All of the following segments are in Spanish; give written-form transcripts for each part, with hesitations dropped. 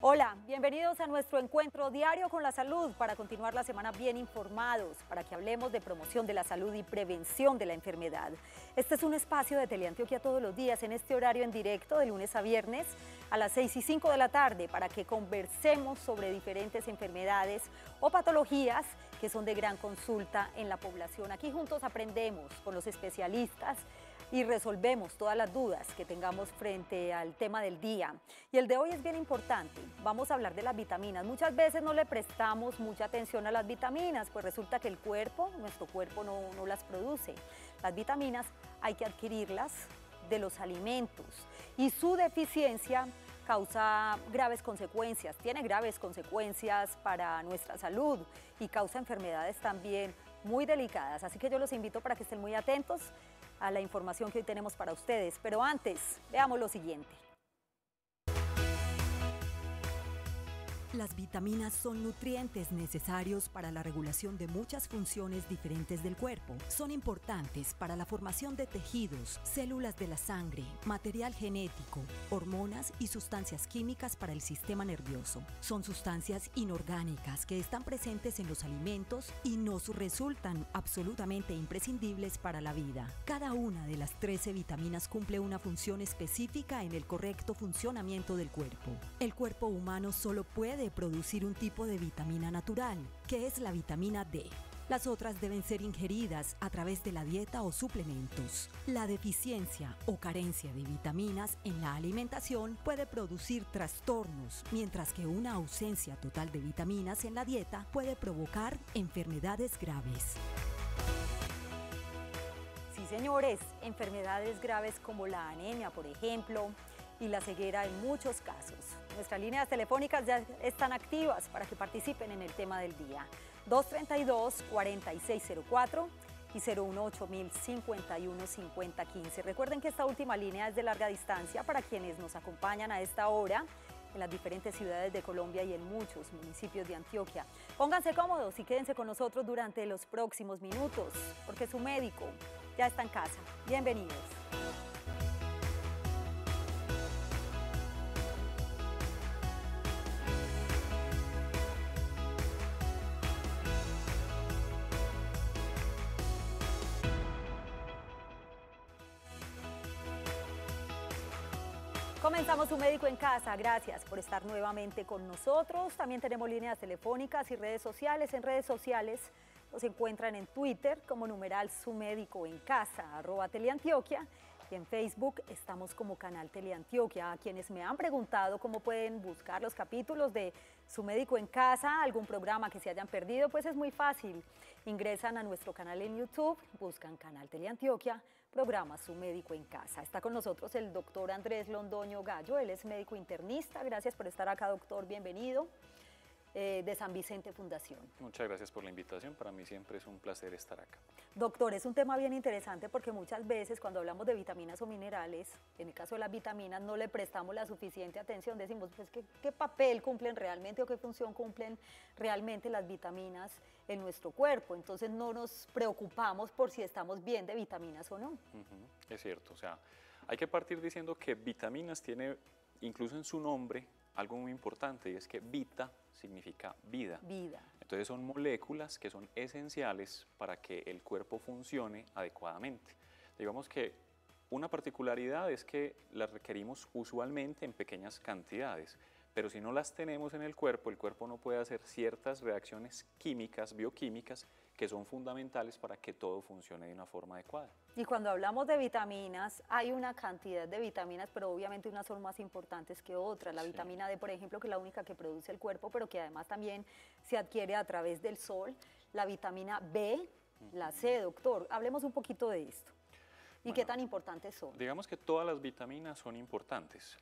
Hola, bienvenidos a nuestro encuentro diario con la salud para continuar la semana bien informados, para que hablemos de promoción de la salud y prevención de la enfermedad. Este es un espacio de Teleantioquia todos los días en este horario en directo de lunes a viernes a las 6:05 de la tarde para que conversemos sobre diferentes enfermedades o patologías que son de gran consulta en la población. Aquí juntos aprendemos con los especialistas y resolvemos todas las dudas que tengamos frente al tema del día. Y el de hoy es bien importante. Vamos a hablar de las vitaminas. Muchas veces no le prestamos mucha atención a las vitaminas, pues resulta que nuestro cuerpo no las produce. Las vitaminas hay que adquirirlas de los alimentos y su deficiencia causa graves consecuencias, tiene graves consecuencias para nuestra salud y causa enfermedades también muy delicadas. Así que yo los invito para que estén muy atentos a la información que hoy tenemos para ustedes. Pero antes, veamos lo siguiente. Las vitaminas son nutrientes necesarios para la regulación de muchas funciones diferentes del cuerpo. Son importantes para la formación de tejidos, células de la sangre, material genético, hormonas y sustancias químicas para el sistema nervioso. Son sustancias inorgánicas que están presentes en los alimentos y nos resultan absolutamente imprescindibles para la vida. Cada una de las 13 vitaminas cumple una función específica en el correcto funcionamiento del cuerpo. El cuerpo humano solo puede producir un tipo de vitamina natural, que es la vitamina D. Las otras deben ser ingeridas a través de la dieta o suplementos. La deficiencia o carencia de vitaminas en la alimentación puede producir trastornos, mientras que una ausencia total de vitaminas en la dieta puede provocar enfermedades graves. Sí, señores, enfermedades graves como la anemia, por ejemplo, y la ceguera en muchos casos. Nuestras líneas telefónicas ya están activas para que participen en el tema del día. 232-4604 y 018-051-5015. Recuerden que esta última línea es de larga distancia para quienes nos acompañan a esta hora en las diferentes ciudades de Colombia y en muchos municipios de Antioquia. Pónganse cómodos y quédense con nosotros durante los próximos minutos, porque su médico ya está en casa. Bienvenidos. Comenzamos Su Médico en Casa. Gracias por estar nuevamente con nosotros. También tenemos líneas telefónicas y redes sociales. En redes sociales nos encuentran en Twitter como numeral Su Médico en Casa, @Teleantioquia. Y en Facebook estamos como Canal Teleantioquia. A quienes me han preguntado cómo pueden buscar los capítulos de Su Médico en Casa, algún programa que se hayan perdido, pues es muy fácil. Ingresan a nuestro canal en YouTube, buscan Canal Teleantioquia, programa Su Médico en Casa. Está con nosotros el doctor Andrés Londoño Gallo, él es médico internista. Gracias por estar acá, doctor, bienvenido, de San Vicente Fundación. Muchas gracias por la invitación, para mí siempre es un placer estar acá. Doctor, es un tema bien interesante porque muchas veces cuando hablamos de vitaminas o minerales, en el caso de las vitaminas no le prestamos la suficiente atención, decimos pues ¿qué papel cumplen realmente o qué función cumplen realmente las vitaminas en nuestro cuerpo? Entonces no nos preocupamos por si estamos bien de vitaminas o no. Es cierto, o sea, hay que partir diciendo que vitaminas tiene incluso en su nombre algo muy importante, y es que vita significa vida. Vida. Entonces son moléculas que son esenciales para que el cuerpo funcione adecuadamente. Digamos que una particularidad es que las requerimos usualmente en pequeñas cantidades, pero si no las tenemos en el cuerpo no puede hacer ciertas reacciones químicas, bioquímicas, que son fundamentales para que todo funcione de una forma adecuada. Y cuando hablamos de vitaminas, hay una cantidad de vitaminas, pero obviamente unas son más importantes que otras. La vitamina D, por ejemplo, que es la única que produce el cuerpo, pero que además también se adquiere a través del sol. La vitamina B, la C, doctor. Hablemos un poquito de esto. ¿Y qué tan importantes son? Digamos que todas las vitaminas son importantes.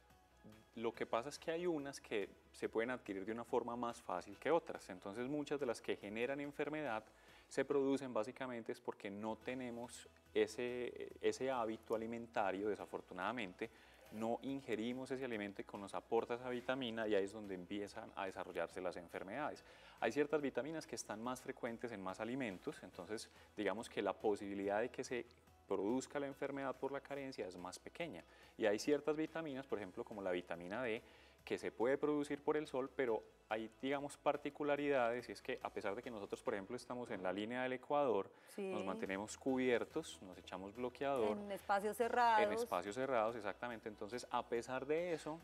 Lo que pasa es que hay unas que se pueden adquirir de una forma más fácil que otras. Entonces muchas de las que generan enfermedad se producen básicamente es porque no tenemos ese hábito alimentario, desafortunadamente, no ingerimos ese alimento que nos aporta esa vitamina, y ahí es donde empiezan a desarrollarse las enfermedades. Hay ciertas vitaminas que están más frecuentes en más alimentos, entonces digamos que la posibilidad de que se produzca la enfermedad por la carencia es más pequeña. Y hay ciertas vitaminas, por ejemplo como la vitamina D, que se puede producir por el sol, pero hay, digamos, particularidades, y es que a pesar de que nosotros, por ejemplo, estamos en la línea del Ecuador, Sí. nos mantenemos cubiertos, nos echamos bloqueador. En espacios cerrados. En espacios cerrados, exactamente. Entonces, a pesar de eso,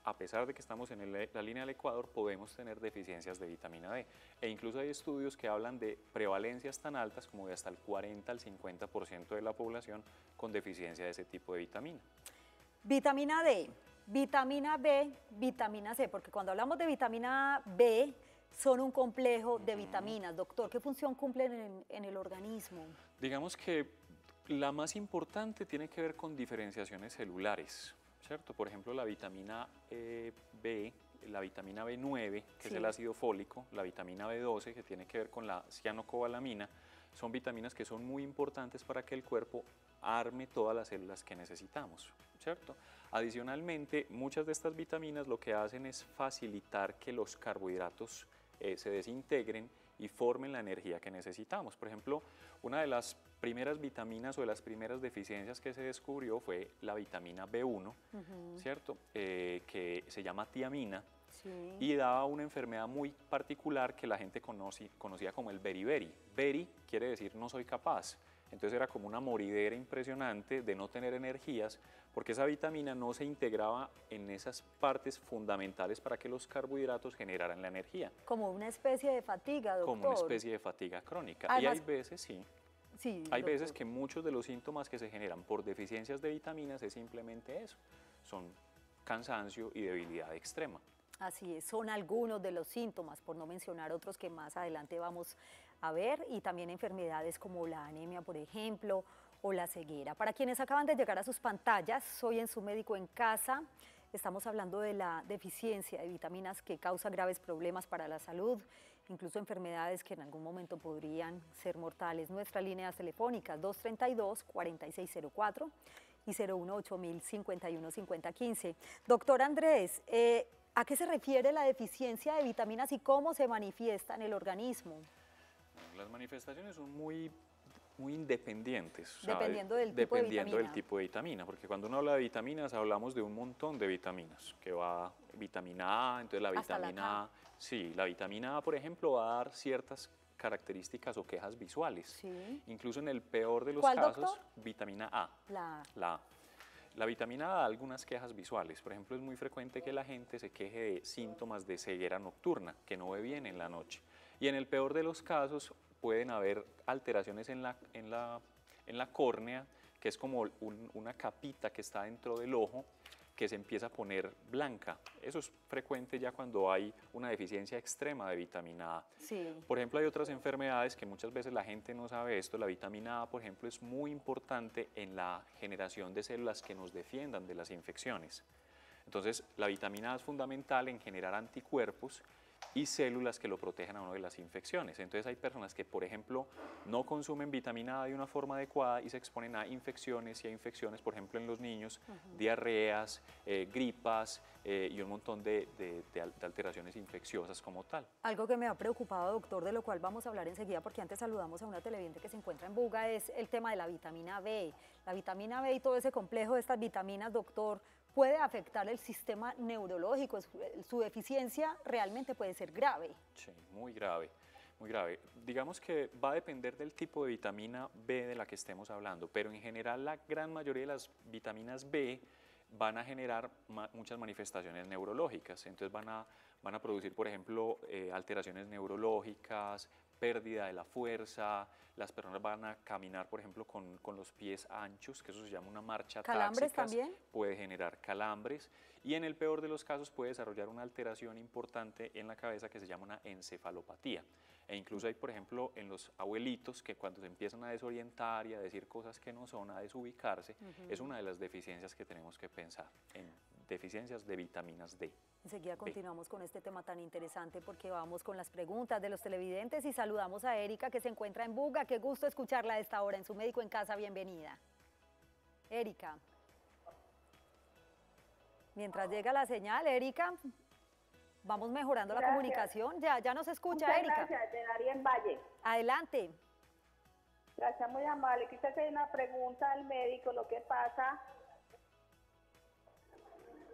a pesar de que estamos en la línea del Ecuador, podemos tener deficiencias de vitamina D. E incluso hay estudios que hablan de prevalencias tan altas como de hasta el 40 al 50% de la población con deficiencia de ese tipo de vitamina. Vitamina D, vitamina B, vitamina C, porque cuando hablamos de vitamina B, son un complejo de vitaminas. Doctor, ¿qué función cumplen en el organismo? Digamos que la más importante tiene que ver con diferenciaciones celulares, ¿cierto? Por ejemplo, la vitamina B, la vitamina B9, que es el ácido fólico, la vitamina B12, que tiene que ver con la cianocobalamina, son vitaminas que son muy importantes para que el cuerpo arme todas las células que necesitamos, ¿cierto? Adicionalmente, muchas de estas vitaminas lo que hacen es facilitar que los carbohidratos se desintegren y formen la energía que necesitamos. Por ejemplo, una de las primeras vitaminas o de las primeras deficiencias que se descubrió fue la vitamina B1, ¿cierto? Que se llama tiamina. Sí. Y daba una enfermedad muy particular que la gente conocía como el beriberi. Beri quiere decir no soy capaz. Entonces era como una moridera impresionante de no tener energías, porque esa vitamina no se integraba en esas partes fundamentales para que los carbohidratos generaran la energía. Como una especie de fatiga, doctor. Como una especie de fatiga crónica. Además, y hay veces, sí, hay doctor. veces que muchos de los síntomas que se generan por deficiencias de vitaminas es simplemente eso. Son cansancio y debilidad extrema. Así es, son algunos de los síntomas, por no mencionar otros que más adelante vamos a ver, y también enfermedades como la anemia, por ejemplo, o la ceguera. Para quienes acaban de llegar a sus pantallas, hoy en Su Médico en Casa estamos hablando de la deficiencia de vitaminas que causa graves problemas para la salud, incluso enfermedades que en algún momento podrían ser mortales. Nuestras líneas telefónicas 232-4604 y 018-051-5015. Doctor Andrés, ¿a qué se refiere la deficiencia de vitaminas y cómo se manifiesta en el organismo? Las manifestaciones son muy independientes. Dependiendo del tipo de vitamina, porque cuando uno habla de vitaminas hablamos de un montón de vitaminas, que va vitamina A, entonces la vitamina A, sí, la vitamina A, por ejemplo, va a dar ciertas características o quejas visuales. Sí. Incluso en el peor de los ¿Cuál, casos, doctor? vitamina A. La A. La vitamina A da algunas quejas visuales. Por ejemplo, es muy frecuente que la gente se queje de síntomas de ceguera nocturna, que no ve bien en la noche. Y en el peor de los casos pueden haber alteraciones en la córnea, que es como una capita que está dentro del ojo, que se empieza a poner blanca. Eso es frecuente ya cuando hay una deficiencia extrema de vitamina A. Sí. Por ejemplo, hay otras enfermedades que muchas veces la gente no sabe esto. La vitamina A, por ejemplo, es muy importante en la generación de células que nos defiendan de las infecciones. Entonces, la vitamina A es fundamental en generar anticuerpos y células que lo protejan a uno de las infecciones. Entonces hay personas que, por ejemplo, no consumen vitamina A de una forma adecuada y se exponen a infecciones y a infecciones, por ejemplo, en los niños, diarreas, gripas y un montón de alteraciones infecciosas como tal. Algo que me ha preocupado, doctor, de lo cual vamos a hablar enseguida, porque antes saludamos a una televidente que se encuentra en Buga, es el tema de la vitamina B. La vitamina B y todo ese complejo de estas vitaminas, doctor, puede afectar el sistema neurológico, su deficiencia realmente puede ser grave. Sí, muy grave, muy grave. Digamos que va a depender del tipo de vitamina B de la que estemos hablando, pero en general la gran mayoría de las vitaminas B van a generar muchas manifestaciones neurológicas, entonces van a producir, por ejemplo, alteraciones neurológicas, pérdida de la fuerza, las personas van a caminar, por ejemplo, con los pies anchos, que eso se llama una marcha táxica. ¿Calambres también? Puede generar calambres y en el peor de los casos puede desarrollar una alteración importante en la cabeza que se llama una encefalopatía. E incluso hay, por ejemplo, en los abuelitos que cuando se empiezan a desorientar y a decir cosas que no son, a desubicarse, es una de las deficiencias que tenemos que pensar, en deficiencias de vitaminas D. Enseguida continuamos con este tema tan interesante porque vamos con las preguntas de los televidentes y saludamos a Erika que se encuentra en Buga. Qué gusto escucharla a esta hora en Su Médico en Casa. Bienvenida. Erika. Mientras llega la señal, Erika, vamos mejorando la comunicación. Ya nos escucha, Muchas Erika. Gracias, de Darien Valle. Adelante. Gracias, muy amable. Quise hacer una pregunta al médico, lo que pasa.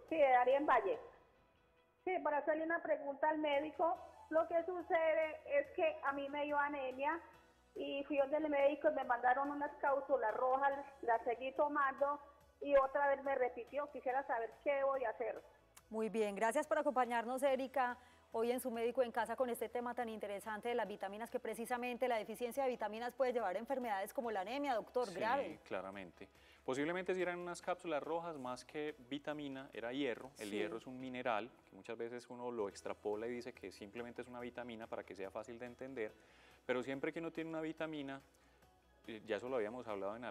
Sí, de Darien Valle. Sí, para hacerle una pregunta al médico. Lo que sucede es que a mí me dio anemia y fui donde el médico y me mandaron unas cápsulas rojas, las seguí tomando y otra vez me repitió. Quisiera saber qué voy a hacer. Muy bien, gracias por acompañarnos, Erika, hoy en su Médico en Casa con este tema tan interesante de las vitaminas, que precisamente la deficiencia de vitaminas puede llevar a enfermedades como la anemia, doctor, grave. Sí, claramente. Posiblemente si eran unas cápsulas rojas, más que vitamina, era hierro. El hierro es un mineral que muchas veces uno lo extrapola y dice que simplemente es una vitamina para que sea fácil de entender, pero siempre que uno tiene una vitamina, ya eso lo habíamos hablado en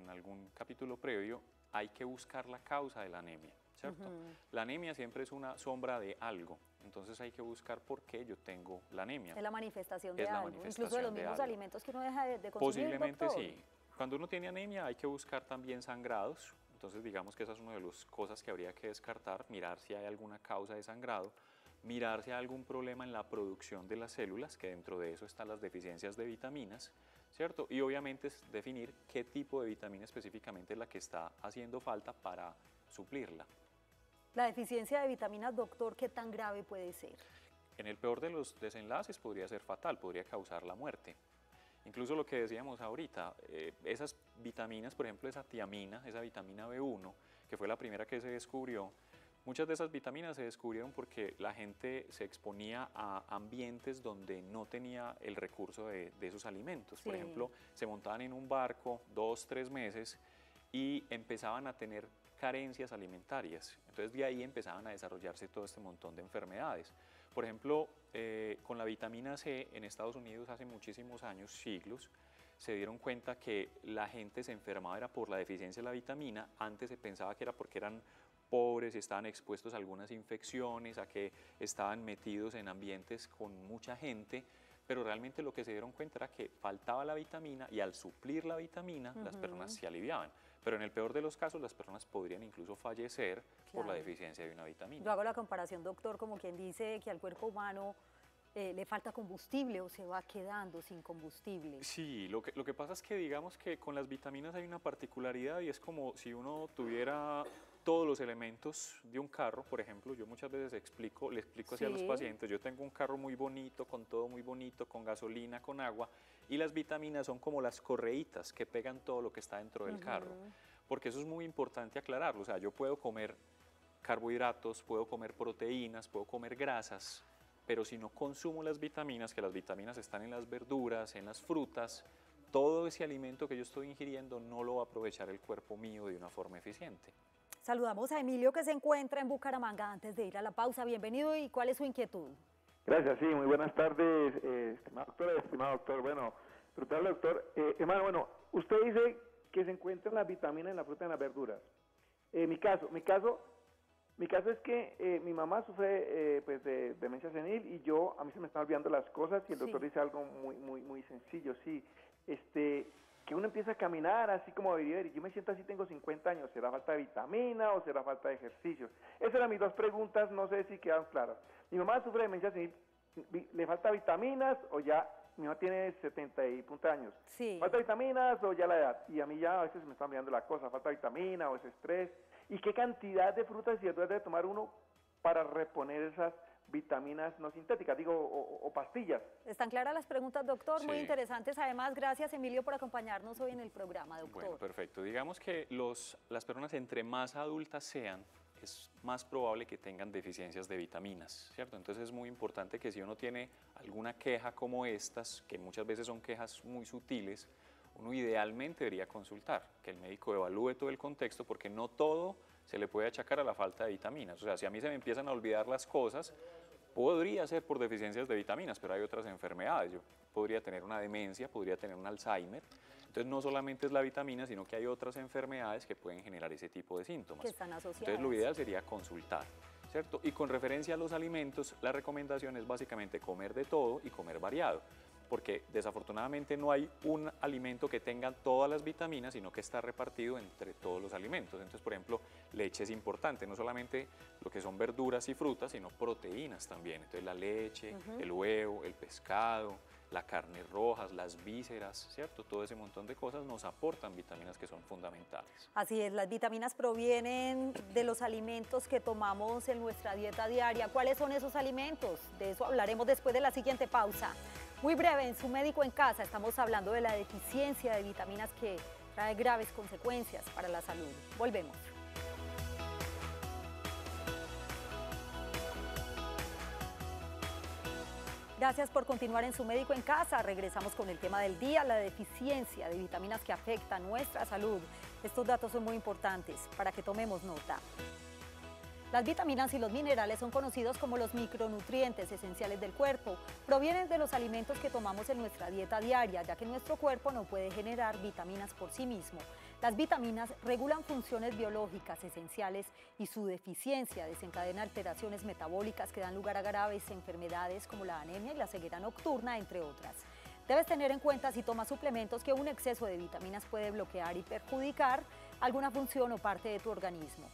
algún capítulo previo, hay que buscar la causa de la anemia, ¿cierto? La anemia siempre es una sombra de algo, entonces hay que buscar por qué yo tengo la anemia. Es la manifestación de Es la algo, manifestación incluso de los de mismos algo. alimentos que uno deja de consumir, Posiblemente doctor. sí. Cuando uno tiene anemia hay que buscar también sangrados, entonces digamos que esa es una de las cosas que habría que descartar, mirar si hay alguna causa de sangrado, mirar si hay algún problema en la producción de las células, que dentro de eso están las deficiencias de vitaminas, ¿cierto? Y obviamente es definir qué tipo de vitamina específicamente es la que está haciendo falta para suplirla. La deficiencia de vitaminas, doctor, ¿qué tan grave puede ser? En el peor de los desenlaces podría ser fatal, podría causar la muerte. Incluso lo que decíamos ahorita, esas vitaminas, por ejemplo esa tiamina, esa vitamina B1, que fue la primera que se descubrió, muchas de esas vitaminas se descubrieron porque la gente se exponía a ambientes donde no tenía el recurso de esos alimentos. Por ejemplo, se montaban en un barco 2, 3 meses y empezaban a tener carencias alimentarias. Entonces de ahí empezaban a desarrollarse todo este montón de enfermedades. Por ejemplo, con la vitamina C en Estados Unidos hace muchísimos años, siglos, se dieron cuenta que la gente se enfermaba era por la deficiencia de la vitamina. Antes se pensaba que era porque eran pobres, estaban expuestos a algunas infecciones, a que estaban metidos en ambientes con mucha gente, pero realmente lo que se dieron cuenta era que faltaba la vitamina y al suplir la vitamina las personas se aliviaban. Pero en el peor de los casos las personas podrían incluso fallecer por la deficiencia de una vitamina. Yo hago la comparación, doctor, como quien dice que al cuerpo humano le falta combustible o se va quedando sin combustible. Sí, lo que pasa es que digamos que con las vitaminas hay una particularidad y es como si uno tuviera todos los elementos de un carro. Por ejemplo, yo muchas veces le explico así a los pacientes, yo tengo un carro muy bonito, con todo muy bonito, con gasolina, con agua, y las vitaminas son como las correitas que pegan todo lo que está dentro del carro, porque eso es muy importante aclararlo. O sea, yo puedo comer carbohidratos, puedo comer proteínas, puedo comer grasas, pero si no consumo las vitaminas, que las vitaminas están en las verduras, en las frutas, todo ese alimento que yo estoy ingiriendo no lo va a aprovechar el cuerpo mío de una forma eficiente. Saludamos a Emilio, que se encuentra en Bucaramanga, antes de ir a la pausa. Bienvenido, ¿y cuál es su inquietud? Gracias, sí, muy buenas tardes, estimado doctor. Bueno, brutal doctor. Hermano, bueno, usted dice que se encuentran las vitaminas en la fruta y en las verduras. Mi caso es que mi mamá sufre pues de demencia senil y a mí se me están olvidando las cosas y el doctor dice algo muy sencillo, sí, que uno empieza a caminar así como debería ir. Yo me siento así, tengo 50 años, ¿será falta de vitamina o será falta de ejercicio? Esas eran mis dos preguntas, no sé si quedan claras. Mi mamá sufre de demencia senil, ¿le falta vitaminas o ya? Mi mamá tiene 70 y punta años. Sí. ¿Falta vitaminas o ya la edad? Y a mí ya a veces me está olvidando la cosa, falta vitamina o es estrés. ¿Y qué cantidad de frutas y verduras debe tomar uno para reponer esas vitaminas no sintéticas, o pastillas? Están claras las preguntas, doctor, muy Sí. interesantes. Además, gracias, Emilio, por acompañarnos hoy en el programa, doctor. Bueno, perfecto. Digamos que las personas entre más adultas sean, es más probable que tengan deficiencias de vitaminas, ¿cierto? Entonces es muy importante que si uno tiene alguna queja como estas, que muchas veces son quejas muy sutiles, uno idealmente debería consultar, que el médico evalúe todo el contexto, porque no todo se le puede achacar a la falta de vitaminas. O sea, si a mí se me empiezan a olvidar las cosas, podría ser por deficiencias de vitaminas, pero hay otras enfermedades. Yo podría tener una demencia, podría tener un Alzheimer. Entonces no solamente es la vitamina, sino que hay otras enfermedades que pueden generar ese tipo de síntomas. Que están asociadas. Entonces lo ideal sería consultar, ¿cierto? Y con referencia a los alimentos, la recomendación es básicamente comer de todo y comer variado, porque desafortunadamente no hay un alimento que tenga todas las vitaminas, sino que está repartido entre todos los alimentos. Entonces, por ejemplo, leche es importante, no solamente lo que son verduras y frutas, sino proteínas también. Entonces la leche, el huevo, el pescado, la carne roja, las vísceras, ¿cierto? Todo ese montón de cosas nos aportan vitaminas que son fundamentales. Así es, las vitaminas provienen de los alimentos que tomamos en nuestra dieta diaria. ¿Cuáles son esos alimentos? De eso hablaremos después de la siguiente pausa. Muy breve, en Su Médico en Casa estamos hablando de la deficiencia de vitaminas que trae graves consecuencias para la salud. Volvemos. Gracias por continuar en Su Médico en Casa. Regresamos con el tema del día, la deficiencia de vitaminas que afecta nuestra salud. Estos datos son muy importantes para que tomemos nota. Las vitaminas y los minerales son conocidos como los micronutrientes esenciales del cuerpo. Provienen de los alimentos que tomamos en nuestra dieta diaria, ya que nuestro cuerpo no puede generar vitaminas por sí mismo. Las vitaminas regulan funciones biológicas esenciales y su deficiencia desencadena alteraciones metabólicas que dan lugar a graves enfermedades como la anemia y la ceguera nocturna, entre otras. Debes tener en cuenta si tomas suplementos que un exceso de vitaminas puede bloquear y perjudicar alguna función o parte de tu organismo.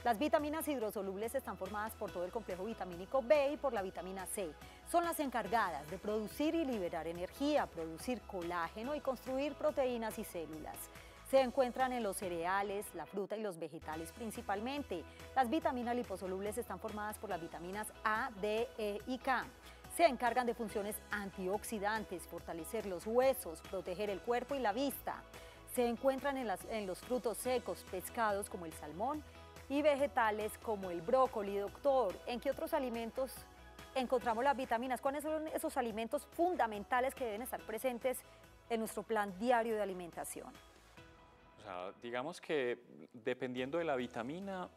Las vitaminas hidrosolubles están formadas por todo el complejo vitamínico B y por la vitamina C. Son las encargadas de producir y liberar energía, producir colágeno y construir proteínas y células. Se encuentran en los cereales, la fruta y los vegetales principalmente. Las vitaminas liposolubles están formadas por las vitaminas A, D, E y K. Se encargan de funciones antioxidantes, fortalecer los huesos, proteger el cuerpo y la vista. Se encuentran en los frutos secos, pescados como el salmón, y vegetales como el brócoli. Doctor, ¿en qué otros alimentos encontramos las vitaminas? ¿Cuáles son esos alimentos fundamentales que deben estar presentes en nuestro plan diario de alimentación? O sea, digamos que dependiendo de la vitamina,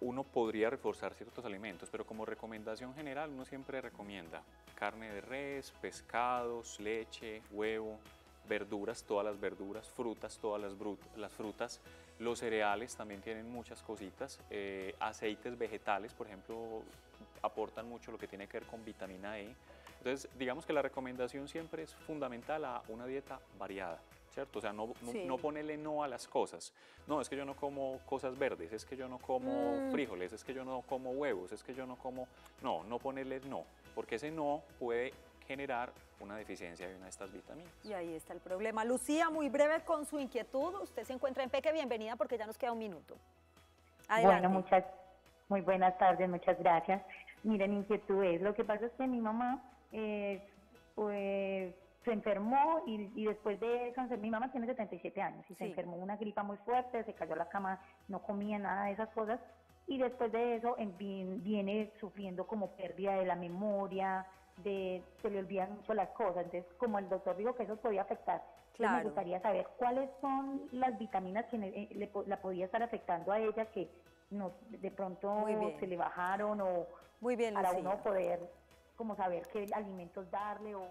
uno podría reforzar ciertos alimentos, pero como recomendación general uno siempre recomienda carne de res, pescados, leche, huevo, verduras, todas las verduras, frutas, todas las frutas. Los cereales también tienen muchas cositas, aceites vegetales, por ejemplo, aportan mucho lo que tiene que ver con vitamina E. Entonces, digamos que la recomendación siempre es fundamental a una dieta variada, ¿cierto? O sea, no ponerle no a las cosas. No, es que yo no como cosas verdes, es que yo no como frijoles, es que yo no como huevos, es que yo no como... No ponerle no, porque ese no puede generar una deficiencia de una de estas vitaminas. Y ahí está el problema. Lucía, muy breve con su inquietud. Usted se encuentra en Peque, bienvenida porque ya nos queda un minuto. Adelante. Bueno, muy buenas tardes, muchas gracias. Miren, mi inquietud es, lo que pasa es que mi mamá pues, se enfermó y después de eso, mi mamá tiene 77 años y se enfermó una gripa muy fuerte, se cayó a la cama, no comía nada de esas cosas y después de eso viene sufriendo como pérdida de la memoria, se le olvidan mucho las cosas. Entonces, como el doctor dijo que eso podía afectar, me gustaría saber cuáles son las vitaminas que la podía estar afectando a ella, que no, de pronto se le bajaron o muy bien, para Lucía. uno poder como saber qué alimentos darle o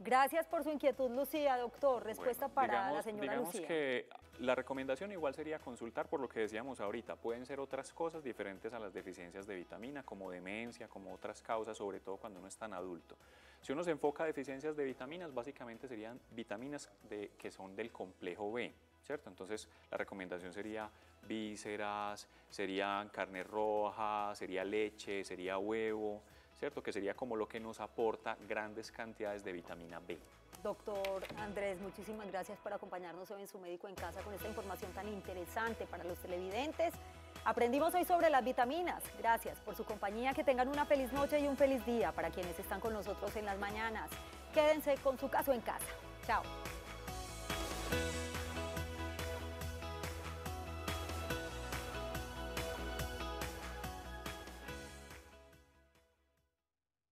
Gracias por su inquietud, Lucía. Doctor, respuesta para la señora digamos Lucía. Que la recomendación igual sería consultar por lo que decíamos ahorita. Pueden ser otras cosas diferentes a las deficiencias de vitamina, como demencia, como otras causas, sobre todo cuando uno es tan adulto. Si uno se enfoca a deficiencias de vitaminas, básicamente serían vitaminas que son del complejo B, ¿cierto? Entonces, la recomendación sería vísceras, serían carne roja, sería leche, sería huevo, ¿cierto? Que sería como lo que nos aporta grandes cantidades de vitamina B. Doctor Andrés, muchísimas gracias por acompañarnos hoy en Su Médico en Casa con esta información tan interesante para los televidentes. Aprendimos hoy sobre las vitaminas. Gracias por su compañía, que tengan una feliz noche y un feliz día para quienes están con nosotros en las mañanas. Quédense con Su Caso en Casa. Chao.